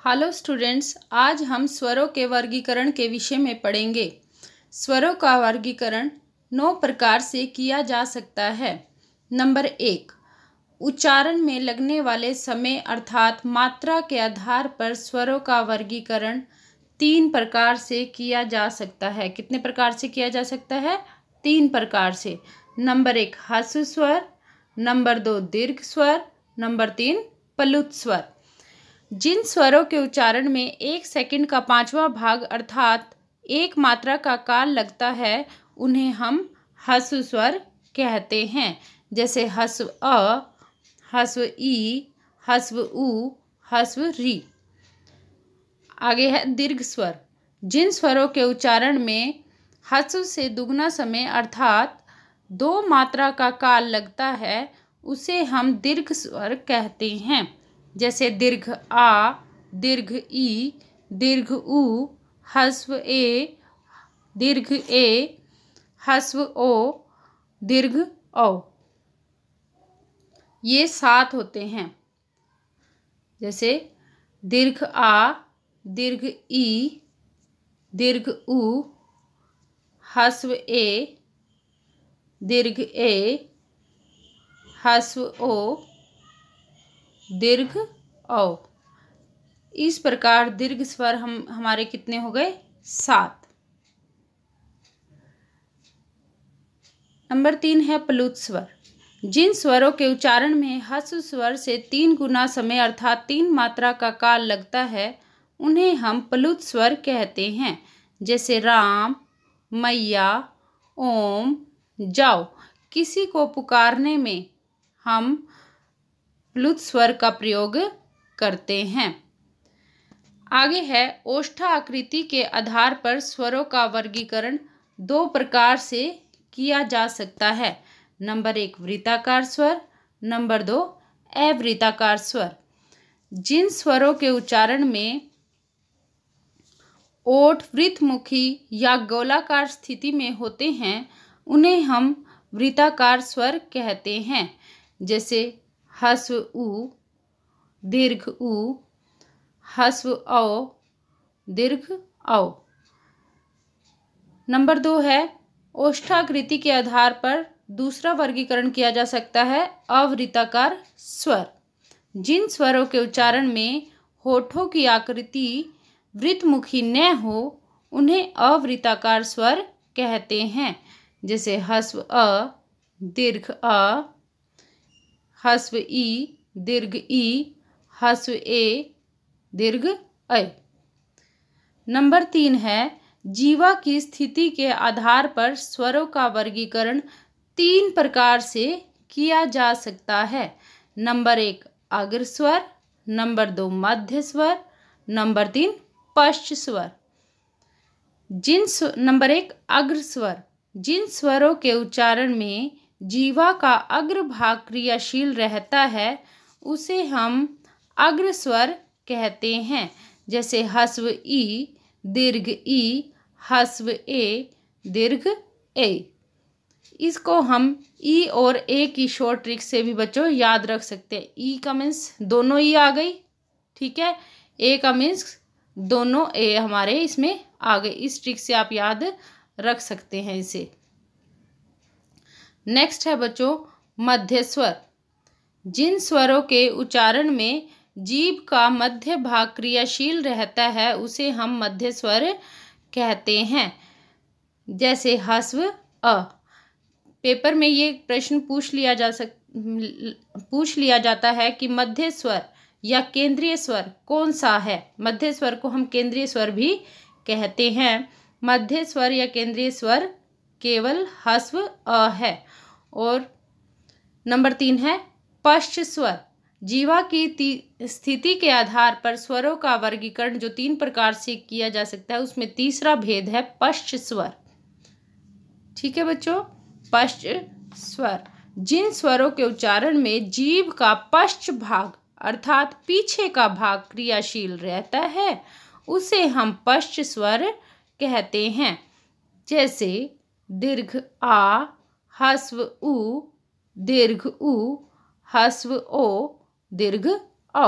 Hello students, आज हम स्वरों के वर्गीकरण के विषय में पढ़ेंगे। स्वरों का वर्गीकरण 9 प्रकार से किया जा सकता है। नंबर 1, उच्चारण में लगने वाले समय अर्थात मात्रा के आधार पर स्वरों का वर्गीकरण 3 प्रकार से किया जा सकता है। कितने प्रकार से किया जा सकता है? 3 प्रकार से। नंबर 1 ह्रस्व स्वर, नंबर 2 दीर्घ स्वर, नंबर 3 प्लुत स्वर। जिन स्वरों के उच्चारण में 1 सेकंड का 5वां भाग अर्थात 1 मात्रा का काल लगता है उन्हें हम ह्रस्व स्वर कहते हैं। जैसे ह्रस्व अ, ह्रस्व ई, ह्रस्व उ, ह्रस्व री। आगे है दीर्घ स्वर। जिन स्वरों के उच्चारण में ह्रस्व से दुगना समय अर्थात 2 मात्रा का काल लगता है उसे हम दीर्घ स्वर कहते हैं। जैसे दीर्घ आ, दीर्घ ई, दीर्घ उ, ह्रस्व ए, दीर्घ ए, ह्रस्व ओ, दीर्घ औ। ये 7 होते हैं। जैसे दीर्घ आ, दीर्घ ई, दीर्घ उ, ह्रस्व ए, दीर्घ ए, ह्रस्व ओ, दीर्घ औ। इस प्रकार दीर्घ स्वर हमारे कितने हो गए? 7। नंबर 3 है प्लुत स्वर। जिन स्वरों के उच्चारण में ह्रस्व स्वर से 3 गुना समय अर्थात 3 मात्रा का काल लगता है उन्हें हम प्लुत स्वर कहते हैं। जैसे राम, मैया, ओम, जाओ। किसी को पुकारने में हम प्लुत स्वर का प्रयोग करते हैं। आगे है ओष्ठाकृति के आधार पर स्वरों का वर्गीकरण 2 प्रकार से किया जा सकता है। नंबर 1 वृत्ताकार स्वर, नंबर 2 अवृत्ताकार स्वर। जिन स्वरों के उच्चारण में ओठ वृत्तमुखी या गोलाकार स्थिति में होते हैं उन्हें हम वृत्ताकार स्वर कहते हैं। जैसे ह्रस्व उ, दीर्घ उ, ह्रस्व औ, दीर्घ औ। नंबर 2 है ओष्ठाकृति के आधार पर दूसरा वर्गीकरण किया जा सकता है अवृत्ताकार स्वर। जिन स्वरों के उच्चारण में होठों की आकृति वृत्तमुखी न हो उन्हें अवृत्ताकार स्वर कहते हैं। जैसे ह्रस्व अ, दीर्घ अ, ह्रस्व ई, दीर्घ ई, ह्रस्व ए, दीर्घ ऐ। नंबर 3 है जीवा की स्थिति के आधार पर स्वरों का वर्गीकरण 3 प्रकार से किया जा सकता है। नंबर 1 अग्र स्वर, नंबर 2 मध्य स्वर, नंबर 3 पश्च स्वर। नंबर 1 अग्र स्वर। जिन स्वरों के उच्चारण में जीवा का अग्र भाग क्रियाशील रहता है उसे हम अग्र स्वर कहते हैं। जैसे ह्रस्व ई, दीर्घ ई, ह्रस्व ए, दीर्घ ए। इसको हम ई और ए की शॉर्ट ट्रिक से भी बच्चों याद रख सकते हैं। ई का मीन्स दोनों ई आ गई, ठीक है। ए का मीन्स दोनों ए हमारे इसमें आ गए। इस ट्रिक से आप याद रख सकते हैं इसे। नेक्स्ट है बच्चों मध्य स्वर। जिन स्वरों के उच्चारण में जीभ का मध्य भाग क्रियाशील रहता है उसे हम मध्य स्वर कहते हैं। जैसे ह्रस्व अ। पेपर में ये प्रश्न पूछ लिया जाता है कि मध्य स्वर या केंद्रीय स्वर कौन सा है। मध्य स्वर को हम केंद्रीय स्वर भी कहते हैं। मध्य स्वर या केंद्रीय स्वर केवल ह्रस्व अ है। और नंबर 3 है पश्च स्वर। जीवा की स्थिति के आधार पर स्वरों का वर्गीकरण जो 3 प्रकार से किया जा सकता है उसमें तीसरा भेद है पश्च स्वर। ठीक है बच्चों, पश्च स्वर। जिन स्वरों के उच्चारण में जीभ का पश्च भाग अर्थात पीछे का भाग क्रियाशील रहता है उसे हम पश्च स्वर कहते हैं। जैसे दीर्घ आ, ह्रस्व उ, दीर्घ उ, ह्रस्व ओ, दीर्घ औ।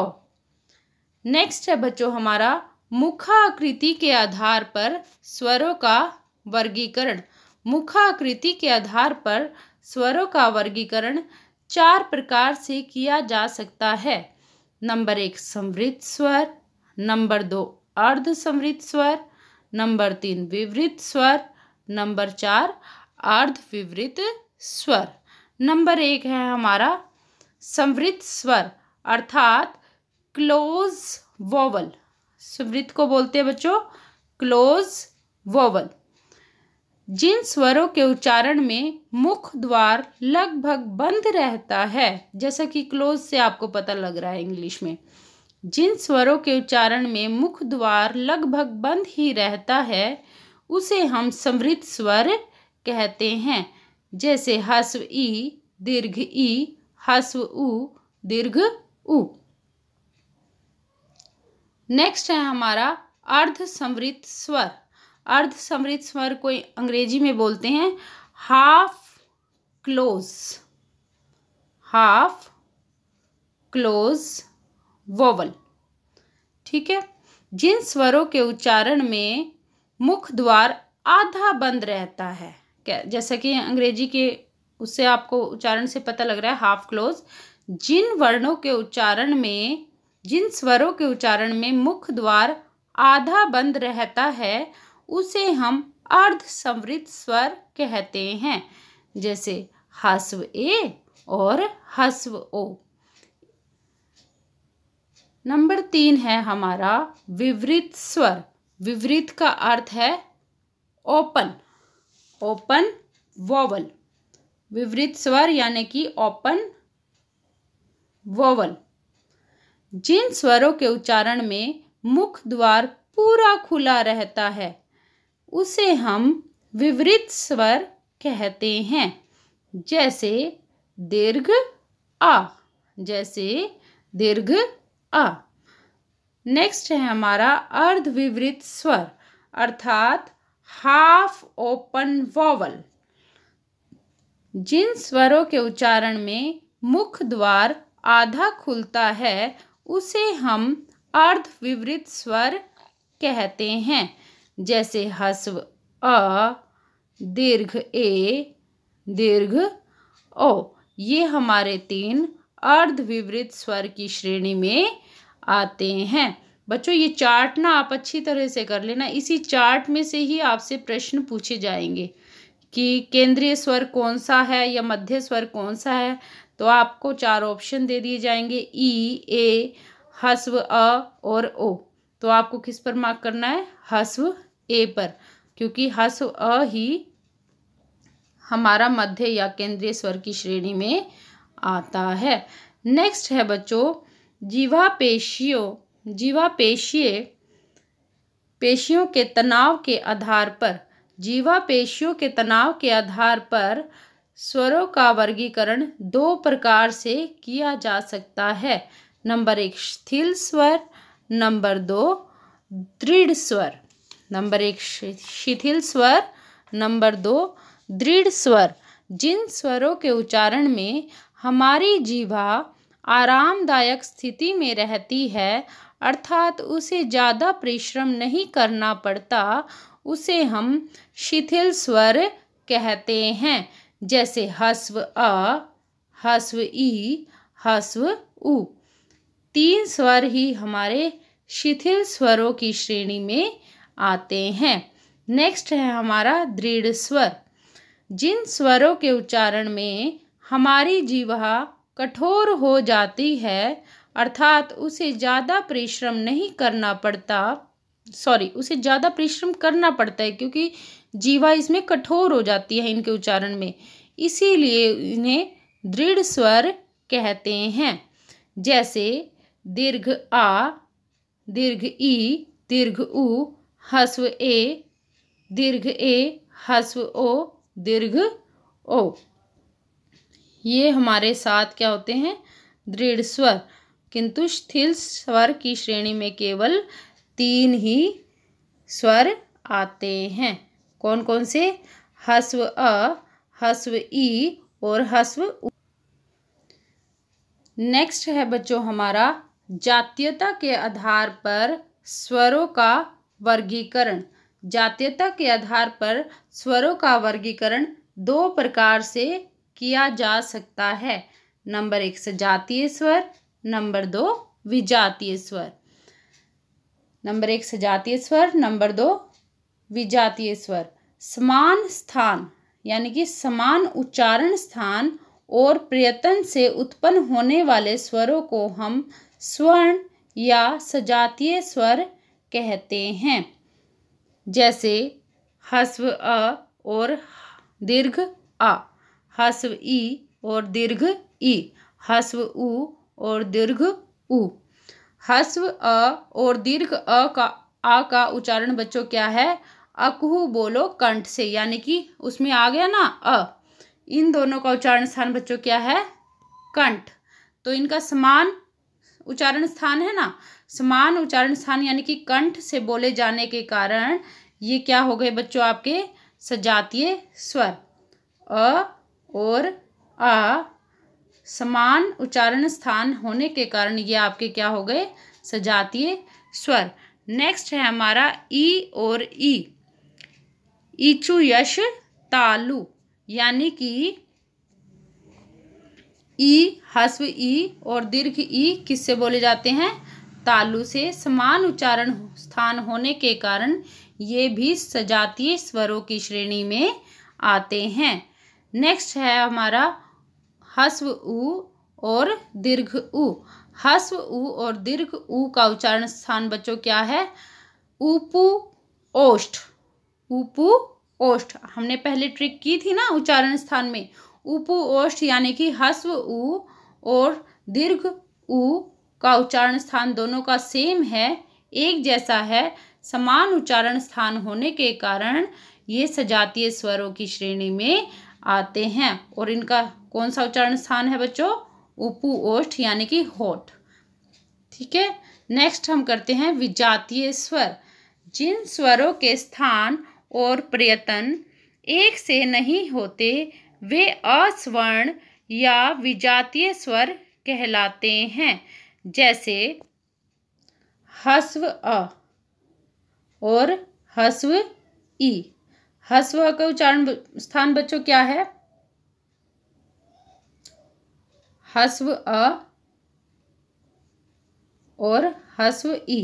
नेक्स्ट है बच्चों हमारा मुखाकृति के आधार पर स्वरों का वर्गीकरण। मुखाकृति के आधार पर स्वरों का वर्गीकरण 4 प्रकार से किया जा सकता है। नंबर 1 समृद्ध स्वर, नंबर 2 अर्ध समृद्ध स्वर, नंबर 3 विवृत स्वर, नंबर 4 अर्ध विवृत स्वर। नंबर 1 है हमारा समृद्ध स्वर अर्थात क्लोज वोवल। समृद्ध को बोलते हैं बच्चों क्लोज वोवल। जिन स्वरों के उच्चारण में मुख द्वार लगभग बंद रहता है, जैसा कि क्लोज से आपको पता लग रहा है इंग्लिश में, जिन स्वरों के उच्चारण में मुख द्वार लगभग बंद ही रहता है उसे हम समृद्ध स्वर कहते हैं। जैसे ह्रस्व ई, दीर्घ ई, ह्रस्व उ, दीर्घ उ। नेक्स्ट है हमारा अर्ध समृद्ध स्वर। अर्ध समृद्ध स्वर को अंग्रेजी में बोलते हैं half close, half close vowel. ठीक है। जिन स्वरों के उच्चारण में मुख द्वार आधा बंद रहता है, जैसा कि अंग्रेजी के उससे आपको उच्चारण से पता लग रहा है हाफ क्लोज। जिन वर्णों के उच्चारण में, जिन स्वरों के उच्चारण में मुख द्वार आधा बंद रहता है उसे हम अर्ध समृद्ध स्वर कहते हैं। जैसे ह्रस्व ए और ह्रस्व ओ। नंबर 3 है हमारा विवृत स्वर। विवृत का अर्थ है ओपन, ओपन वोवल। विवृत स्वर यानी कि ओपन वोवल। जिन स्वरों के उच्चारण में मुख द्वार पूरा खुला रहता है उसे हम विवृत स्वर कहते हैं। जैसे दीर्घ आ, जैसे दीर्घ आ। नेक्स्ट है हमारा अर्ध विवृत स्वर अर्थात हाफ ओपन वोवल। जिन स्वरों के उच्चारण में मुख द्वार आधा खुलता है उसे हम अर्ध विवृत स्वर कहते हैं। जैसे ह्रस्व अ, दीर्घ ए, दीर्घ ओ। ये हमारे 3 अर्ध विवृत स्वर की श्रेणी में आते हैं। बच्चों ये चार्ट ना आप अच्छी तरह से कर लेना। इसी चार्ट में से ही आपसे प्रश्न पूछे जाएंगे कि केंद्रीय स्वर कौन सा है या मध्य स्वर कौन सा है। तो आपको 4 ऑप्शन दे दिए जाएंगे ई, ए, ह्रस्व अ और ओ। तो आपको किस पर मार्क करना है? ह्रस्व ए पर, क्योंकि ह्रस्व अ ही हमारा मध्य या केंद्रीय स्वर की श्रेणी में आता है। नेक्स्ट है बच्चों जीवापेशियों। पेशियों के तनाव के आधार पर, जीवापेशियों के तनाव के आधार पर स्वरों का वर्गीकरण 2 प्रकार से किया जा सकता है। नंबर 1 शिथिल स्वर, नंबर 2 दृढ़ स्वर। नंबर 1 शिथिल स्वर, नंबर 2 दृढ़ स्वर। जिन स्वरों के उच्चारण में हमारी जीवा आरामदायक स्थिति में रहती है अर्थात उसे ज़्यादा परिश्रम नहीं करना पड़ता उसे हम शिथिल स्वर कहते हैं। जैसे ह्रस्व अ, ह्रस्व ई, ह्रस्व उ। 3 स्वर ही हमारे शिथिल स्वरों की श्रेणी में आते हैं। नेक्स्ट है हमारा दृढ़ स्वर। जिन स्वरों के उच्चारण में हमारी जीवा कठोर हो जाती है अर्थात उसे ज़्यादा परिश्रम नहीं करना पड़ता, उसे ज़्यादा परिश्रम करना पड़ता है क्योंकि जीवा इसमें कठोर हो जाती है इनके उच्चारण में, इसीलिए इन्हें दृढ़ स्वर कहते हैं। जैसे दीर्घ आ, दीर्घ ई, दीर्घ उ, ह्रस्व ए, दीर्घ ए, ह्रस्व ओ, दीर्घ ओ। ये हमारे साथ क्या होते हैं? दृढ़ स्वर। किंतु शिथिल स्वर की श्रेणी में केवल 3 ही स्वर आते हैं। कौन कौन से? ह्रस्व अ, ह्रस्व ई और ह्रस्व उ। नेक्स्ट है बच्चों हमारा जातीयता के आधार पर स्वरों का वर्गीकरण। जातीयता के आधार पर स्वरों का वर्गीकरण दो प्रकार से किया जा सकता है। नंबर 1 सजातीय स्वर, नंबर 2 विजातीय स्वर। नंबर 1 सजातीय स्वर, नंबर 2 विजातीय स्वर। समान स्थान यानी कि समान उच्चारण स्थान और प्रयत्न से उत्पन्न होने वाले स्वरों को हम स्वर्ण या सजातीय स्वर कहते हैं। जैसे ह्रस्व अ और दीर्घ आ, ह्रस्व ई और दीर्घ ई, ह्रस्व उ और दीर्घ उ। ह्रस्व अ और दीर्घ आ का उच्चारण बच्चों क्या है? अकुहू बोलो कंठ से, यानी कि उसमें आ गया ना अ। इन दोनों का उच्चारण स्थान बच्चों क्या है? कंठ। तो इनका समान उच्चारण स्थान है ना, समान उच्चारण स्थान यानी कि कंठ से बोले जाने के कारण ये क्या हो गए बच्चों? आपके सजातीय स्वर। अ और आ समान उच्चारण स्थान होने के कारण ये आपके क्या हो गए? सजातीय स्वर। नेक्स्ट है हमारा ई और ई। ईचु यश तालु, यानी कि ई, ह्रस्व ई और दीर्घ ई किससे बोले जाते हैं? तालु से। समान उच्चारण स्थान होने के कारण ये भी सजातीय स्वरों की श्रेणी में आते हैं। नेक्स्ट है हमारा ह्रस्व उ और दीर्घ उ। ह्रस्व उ और दीर्घ उ का उच्चारण स्थान बच्चों क्या है? उपु ओष्ठ। उपु ओष्ठ हमने पहले ट्रिक की थी ना उच्चारण स्थान में। उपु ओष्ठ यानी कि ह्रस्व उ और दीर्घ उ का उच्चारण स्थान दोनों का सेम है, एक जैसा है। समान उच्चारण स्थान होने के कारण ये सजातीय स्वरों की श्रेणी में आते हैं। और इनका कौन सा उच्चारण स्थान है बच्चों? उपु ओष्ठ यानी कि होठ। ठीक है। नेक्स्ट हम करते हैं विजातीय स्वर। जिन स्वरों के स्थान और प्रयत्न एक से नहीं होते वे अस्वर्ण या विजातीय स्वर कहलाते हैं। जैसे ह्रस्व अ और ह्रस्व ई। ह्रस्व अ का उच्चारण स्थान बच्चों क्या है? ह्रस्व अ और ह्रस्व ई।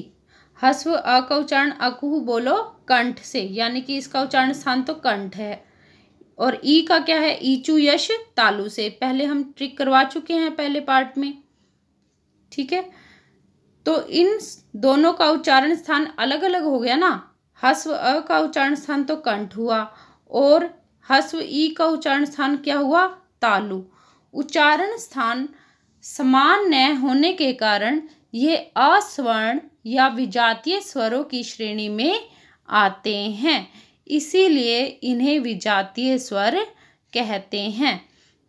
ह्रस्व अ का उच्चारण अकुहू बोलो कंठ से, यानी कि इसका उच्चारण स्थान तो कंठ है। और ई का क्या है? ईचु यश तालु से। पहले हम ट्रिक करवा चुके हैं पहले पार्ट में। ठीक है। तो इन दोनों का उच्चारण स्थान अलग अलग हो गया ना। ह्रस्व अ का उच्चारण स्थान तो कंठ हुआ और ह्रस्व ई का उच्चारण स्थान क्या हुआ? तालु। उच्चारण स्थान समान न होने के कारण ये अस्वर्ण या विजातीय स्वरों की श्रेणी में आते हैं, इसीलिए इन्हें विजातीय स्वर कहते हैं।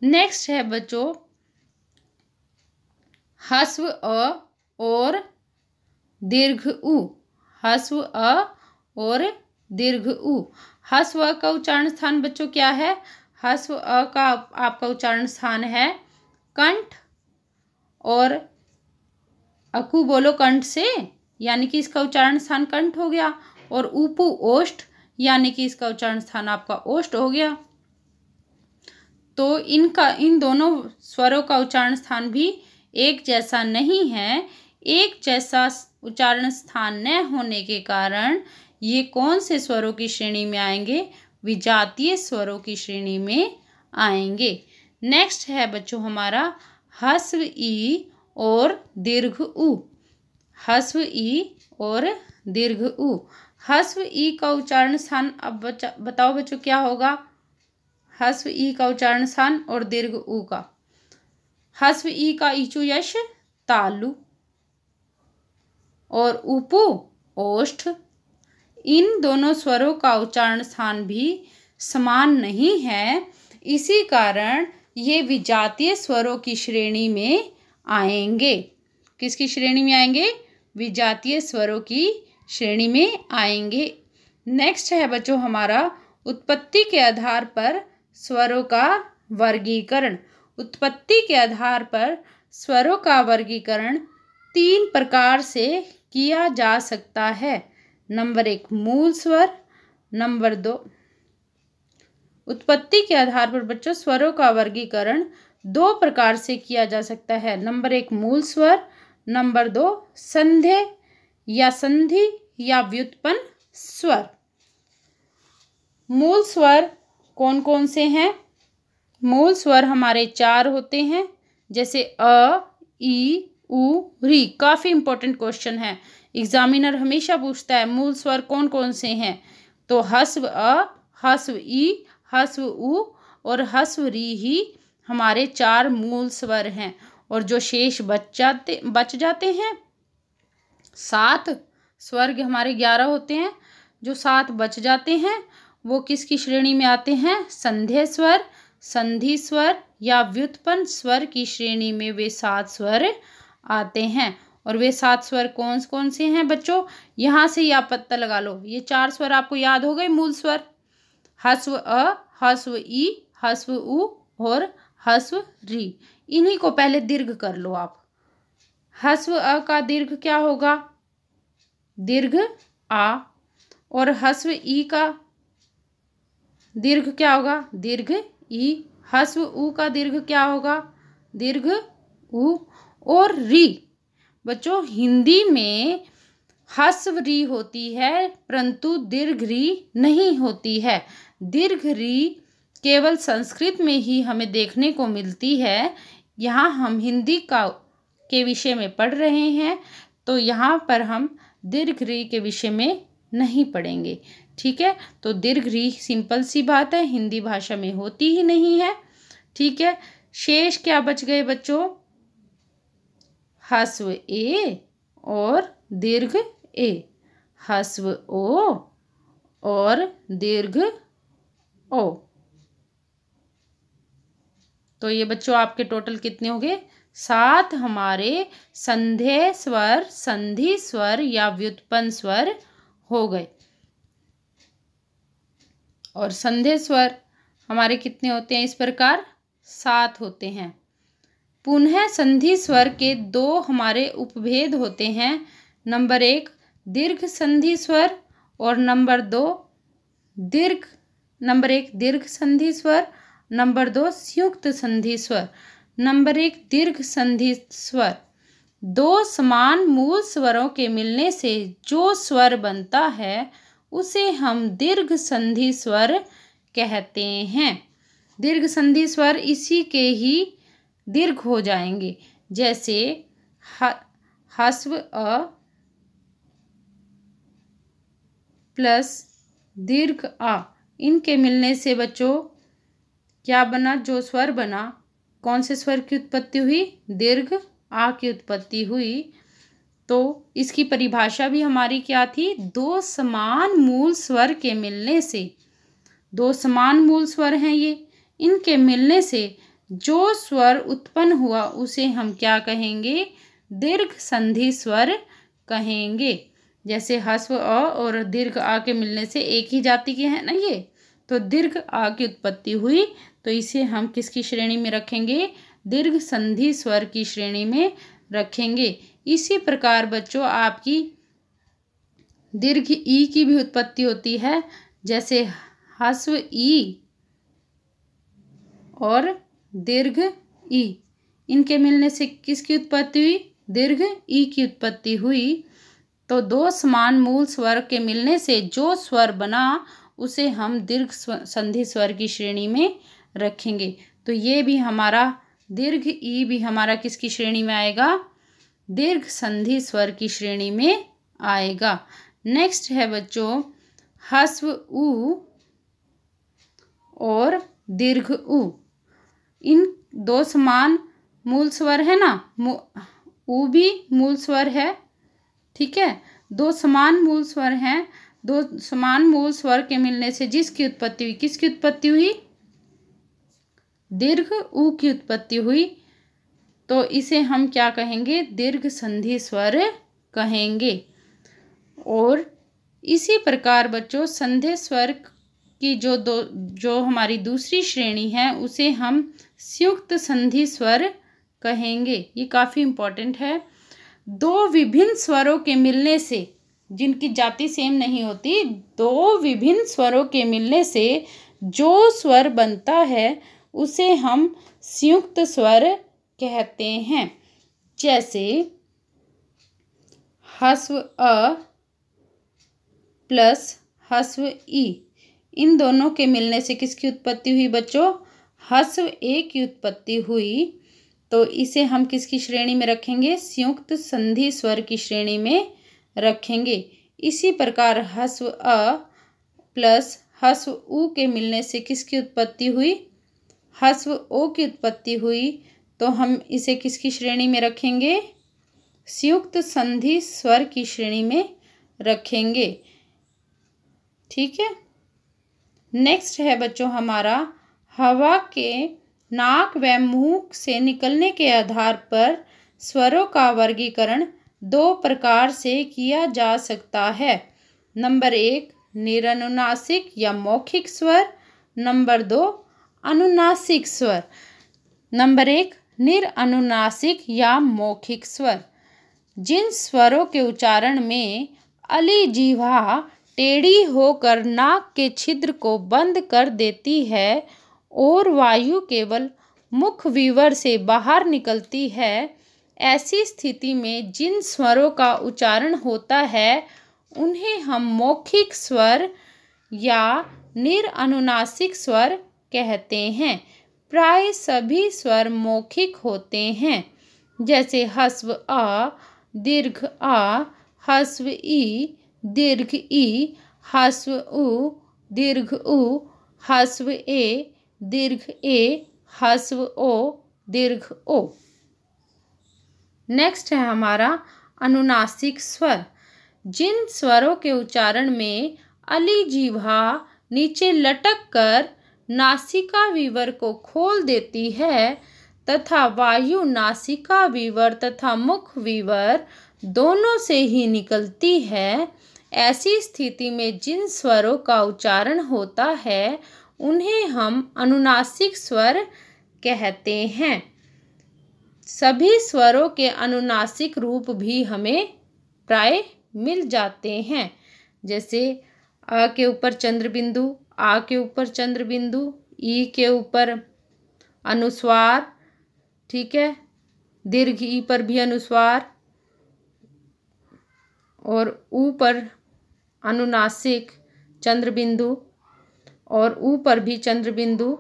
नेक्स्ट है बच्चों ह्रस्व अ और दीर्घ उ। ह्रस्व अ और दीर्घ उ। ह्रस्व अ का उच्चारण स्थान बच्चों क्या है? ह्रस्व अ का आपका उच्चारण स्थान है कंठ और अकु बोलो कंठ से, यानी कि इसका उच्चारण स्थान कंठ हो गया। और उपु ओष्ठ यानी कि इसका उच्चारण स्थान आपका ओष्ठ हो गया। तो इन दोनों स्वरों का उच्चारण स्थान भी एक जैसा नहीं है। एक जैसा उच्चारण स्थान न होने के कारण ये कौन से स्वरों की श्रेणी में आएंगे? विजातीय स्वरों की श्रेणी में आएंगे। नेक्स्ट है बच्चों हमारा ह्रस्व ई और दीर्घ उ। ह्रस्व ई और दीर्घ उ। ह्रस्व ई का उच्चारण स्थान अब बताओ बच्चों क्या होगा? ह्रस्व ई का उच्चारण स्थान और दीर्घ उ का। ह्रस्व ई का ईचु यश तालु और उपु ओष्ठ। इन दोनों स्वरों का उच्चारण स्थान भी समान नहीं है, इसी कारण ये विजातीय स्वरों की श्रेणी में आएंगे। किसकी श्रेणी में आएंगे? विजातीय स्वरों की श्रेणी में आएंगे। नेक्स्ट है बच्चों हमारा उत्पत्ति के आधार पर स्वरों का वर्गीकरण। उत्पत्ति के आधार पर स्वरों का वर्गीकरण 3 प्रकार से किया जा सकता है। नंबर 1 मूल स्वर, नंबर 2 उत्पत्ति के आधार पर बच्चों स्वरों का वर्गीकरण 2 प्रकार से किया जा सकता है। नंबर 1 मूल स्वर, नंबर 2 संधे या संधि या व्युत्पन्न स्वर। मूल स्वर कौन कौन से हैं? मूल स्वर हमारे 4 होते हैं, जैसे अ, ई, उ, री। काफ़ी इंपॉर्टेंट क्वेश्चन है, एग्जामिनर हमेशा पूछता है मूल स्वर कौन कौन से हैं। तो हस्व अ, हस्व ई, हस्व उ और हस्व री ही हमारे 4 मूल स्वर हैं। और जो शेष बच जाते हैं 7 स्वर्ग हमारे 11 होते हैं, जो 7 बच जाते हैं वो किसकी श्रेणी में आते हैं? संधेय स्वर, संधि स्वर या व्युत्पन्न स्वर की श्रेणी में वे 7 स्वर आते हैं। और वे 7 स्वर कौन कौन से हैं बच्चों? यहाँ से ही आप पता लगा लो। ये 4 स्वर आपको याद हो गए मूल स्वर, हस्व अ, हस्व ई, हस्व उ और हस्व री। इन्हीं को पहले दीर्घ कर लो आप। हस्व अ का दीर्घ क्या होगा? दीर्घ आ। और हस्व ई का दीर्घ क्या होगा? दीर्घ ई। हस्व उ का दीर्घ क्या होगा? दीर्घ उ। और री बच्चों हिंदी में हस्व री होती है परंतु दीर्घ री नहीं होती है। दीर्घ री केवल संस्कृत में ही हमें देखने को मिलती है। यहाँ हम हिंदी के विषय में पढ़ रहे हैं, तो यहाँ पर हम दीर्घ री के विषय में नहीं पढ़ेंगे, ठीक है। तो दीर्घ री सिंपल सी बात है, हिंदी भाषा में होती ही नहीं है, ठीक है। शेष क्या बच गए बच्चों? हस्व ए और दीर्घ ए, हस्व ओ और दीर्घ ओ। तो ये बच्चों आपके टोटल कितने हो गए? 7 हमारे संधेय स्वर, संधि स्वर या व्युत्पन्न स्वर हो गए। और संधेय स्वर हमारे कितने होते हैं? इस प्रकार 7 होते हैं। पुनः संधि स्वर के 2 हमारे उपभेद होते हैं। नंबर 1 दीर्घ संधि स्वर और नंबर 1 दीर्घ संधि स्वर, नंबर 2 संयुक्त संधि स्वर। नंबर 1 दीर्घ संधि स्वर। 2 समान मूल स्वरों के मिलने से जो स्वर बनता है उसे हम दीर्घ संधि स्वर कहते हैं। दीर्घ संधि स्वर इसी के ही दीर्घ हो जाएंगे, जैसे हस्व अ प्लस दीर्घ आ। इनके मिलने से बच्चों क्या बना? जो स्वर बना, कौन से स्वर की उत्पत्ति हुई? दीर्घ आ की उत्पत्ति हुई। तो इसकी परिभाषा भी हमारी क्या थी? 2 समान मूल स्वर के मिलने से, 2 समान मूल स्वर हैं ये, इनके मिलने से जो स्वर उत्पन्न हुआ उसे हम क्या कहेंगे? दीर्घ संधि स्वर कहेंगे। जैसे हस्व अ और दीर्घ आ के मिलने से एक ही जाति के हैं ना ये, तो दीर्घ आ की उत्पत्ति हुई, तो इसे हम किसकी श्रेणी में रखेंगे? दीर्घ संधि स्वर की श्रेणी में रखेंगे। इसी प्रकार बच्चों आपकी दीर्घ ई की भी उत्पत्ति होती है, जैसे हस्व ई और दीर्घ ई, इनके मिलने से किसकी उत्पत्ति हुई? दीर्घ ई की उत्पत्ति हुई। तो 2 समान मूल स्वर के मिलने से जो स्वर बना उसे हम दीर्घ संधि स्वर की श्रेणी में रखेंगे। तो ये भी हमारा दीर्घ ई भी हमारा किसकी श्रेणी में आएगा? दीर्घ संधि स्वर की श्रेणी में आएगा। नेक्स्ट है बच्चों हस्व उ और दीर्घ उ। इन 2 समान मूल स्वर है ना, उ भी मूल स्वर है, ठीक है। 2 समान मूल स्वर हैं, 2 समान मूल स्वर के मिलने से जिसकी उत्पत्ति हुई, किसकी उत्पत्ति हुई? दीर्घ उ की उत्पत्ति हुई। तो इसे हम क्या कहेंगे? दीर्घ संधि स्वर कहेंगे। और इसी प्रकार बच्चों संधेय स्वर की जो हमारी दूसरी श्रेणी है उसे हम संयुक्त संधि स्वर कहेंगे। ये काफ़ी इम्पोर्टेंट है। दो विभिन्न स्वरों के मिलने से, जिनकी जाति सेम नहीं होती, दो विभिन्न स्वरों के मिलने से जो स्वर बनता है उसे हम संयुक्त स्वर कहते हैं। जैसे ह्रस्व अ प्लस ह्रस्व ई, इन दोनों के मिलने से किसकी उत्पत्ति हुई बच्चों? ह्रस्व ए की उत्पत्ति हुई। तो इसे हम किसकी श्रेणी में रखेंगे? संयुक्त संधि स्वर की श्रेणी में रखेंगे। इसी प्रकार ह्रस्व अ प्लस ह्रस्व उ के मिलने से किसकी उत्पत्ति हुई? ह्रस्व ओ की उत्पत्ति हुई। तो हम इसे किसकी श्रेणी में रखेंगे? संयुक्त संधि स्वर की श्रेणी में रखेंगे। ठीक है। नेक्स्ट है बच्चों हमारा, हवा के नाक व मुंह से निकलने के आधार पर स्वरों का वर्गीकरण दो प्रकार से किया जा सकता है। नंबर 1 निरनुनासिक या मौखिक स्वर, नंबर 2 अनुनासिक स्वर। नंबर 1 निरनुनासिक या मौखिक स्वर। जिन स्वरों के उच्चारण में अली जिह्वा टेढ़ी होकर नाक के छिद्र को बंद कर देती है और वायु केवल मुख विवर से बाहर निकलती है, ऐसी स्थिति में जिन स्वरों का उच्चारण होता है उन्हें हम मौखिक स्वर या निरनुनासिक स्वर कहते हैं। प्राय सभी स्वर मौखिक होते हैं, जैसे ह्रस्व आ, दीर्घ आ, ह्रस्व ई, दीर्घ ई, ह्रस्व उ, दीर्घ उ, ह्रस्व ए, दीर्घ ए, ह्रस्व ओ, दीर्घ ओ। नेक्स्ट है हमारा अनुनासिक स्वर। जिन स्वरों के उच्चारण में अली जिह्वा नीचे लटक कर नासिका विवर को खोल देती है तथा वायु नासिका विवर तथा मुख विवर दोनों से ही निकलती है, ऐसी स्थिति में जिन स्वरों का उच्चारण होता है उन्हें हम अनुनासिक स्वर कहते हैं। सभी स्वरों के अनुनासिक रूप भी हमें प्राय मिल जाते हैं, जैसे अ के ऊपर चंद्र बिंदु, आ के ऊपर चंद्र बिंदु, ई के ऊपर अनुस्वार, ठीक है, दीर्घ ई पर भी अनुस्वार और ऊ पर अनुनासिक चंद्र बिंदु और ऊ पर भी चंद्र बिंदु,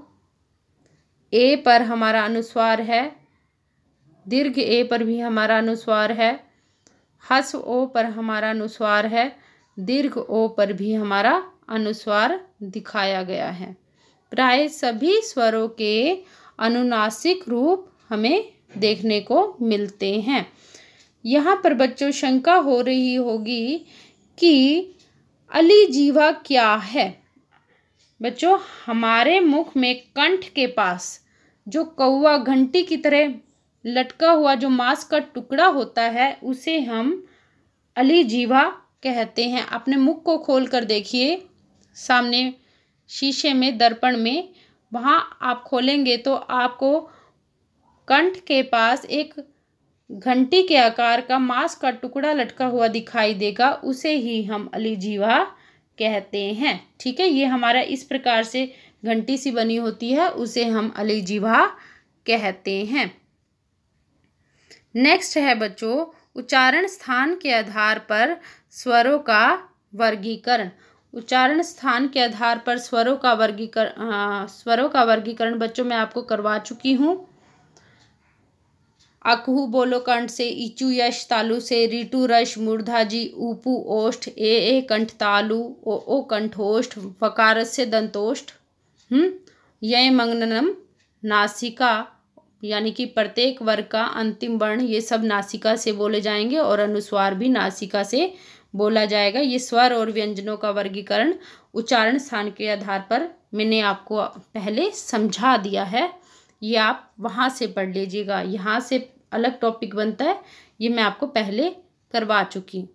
ए पर हमारा अनुस्वार है, दीर्घ ए पर भी हमारा अनुस्वार है, ह्रस्व ओ पर हमारा अनुस्वार है, दीर्घ ओ पर भी हमारा अनुस्वार दिखाया गया है। प्राय सभी स्वरों के अनुनासिक रूप हमें देखने को मिलते हैं। यहाँ पर बच्चों शंका हो रही होगी कि अली जिह्वा क्या है। बच्चों हमारे मुख में कंठ के पास जो कौवा घंटी की तरह लटका हुआ जो मांस का टुकड़ा होता है उसे हम अली जिह्वा कहते हैं। अपने मुख को खोल कर देखिए, सामने शीशे में, दर्पण में, वहाँ आप खोलेंगे तो आपको कंठ के पास एक घंटी के आकार का मांस का टुकड़ा लटका हुआ दिखाई देगा, उसे ही हम अली जिह्वा कहते हैं। ठीक है, ये हमारा इस प्रकार से घंटी सी बनी होती है, उसे हम अली जिह्वा कहते हैं। नेक्स्ट है बच्चों उच्चारण स्थान के आधार पर स्वरों का वर्गीकरण। उच्चारण स्थान के आधार पर स्वरों का वर्गीकरण बच्चों मैं आपको करवा चुकी हूँ। अकहू बोलो कंठ से, इचू यश तालु से, रीटू रश मूर्धाजी, ऊपू ओष्ठ, ए कंठ तालु, ओ कंठोष्ठ, फकारस्य दंतोष्ठ, यय मंगनम नासिका, यानी कि प्रत्येक वर्ग का अंतिम वर्ण ये सब नासिका से बोले जाएंगे और अनुस्वार भी नासिका से बोला जाएगा। ये स्वर और व्यंजनों का वर्गीकरण उच्चारण स्थान के आधार पर मैंने आपको पहले समझा दिया है, ये आप वहाँ से पढ़ लीजिएगा। यहाँ से अलग टॉपिक बनता है, ये मैं आपको पहले करवा चुकी हूँ।